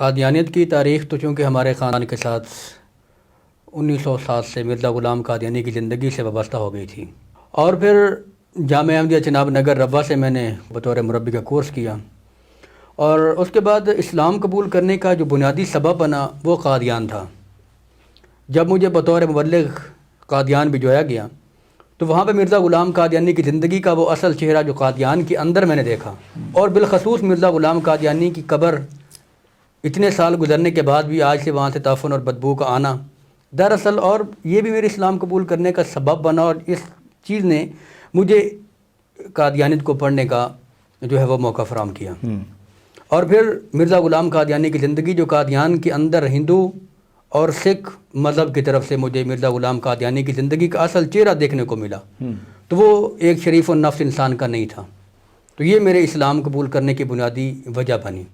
कादियानियत की तारीख़ तो चूँकि हमारे ख़ानदान के साथ 1907 से मिर्ज़ा ग़ुलाम कादियानी की ज़िंदगी से वाबस्ता हो गई थी। और फिर जामिया अहमदिया चिनाब नगर रब्वा से मैंने बतौर मुरब्बी का कोर्स किया और उसके बाद इस्लाम कबूल करने का जो बुनियादी सबब बना वो कादियान था। जब मुझे बतौर मुबल्लिग़ कादियान भिजवाया गया तो वहाँ पे मिर्ज़ा ग़ुलाम कादियानी की ज़िंदगी का वो असल चेहरा जो कादियान के अंदर मैंने देखा। और बिलखसूस मिर्ज़ा ग़ुलाम कादियानी की कब्र इतने साल गुजरने के बाद भी आज से वहाँ से ताफ़ुन और बदबू का आना दरअसल, और ये भी मेरे इस्लाम कबूल करने का सबब बना। और इस चीज़ ने मुझे कादियानियत को पढ़ने का जो है वो मौका फ़राहम किया। और फिर मिर्ज़ा ग़ुलाम कादियानी की ज़िंदगी जो कादियान के अंदर हिंदू और सिख मज़हब की तरफ से मुझे मिर्ज़ा ग़ुलाम कादियानी की ज़िंदगी का असल चेहरा देखने को मिला, तो वो एक शरीफ और नफ्स इंसान का नहीं था। तो ये मेरे इस्लाम कबूल करने की बुनियादी वजह बनी।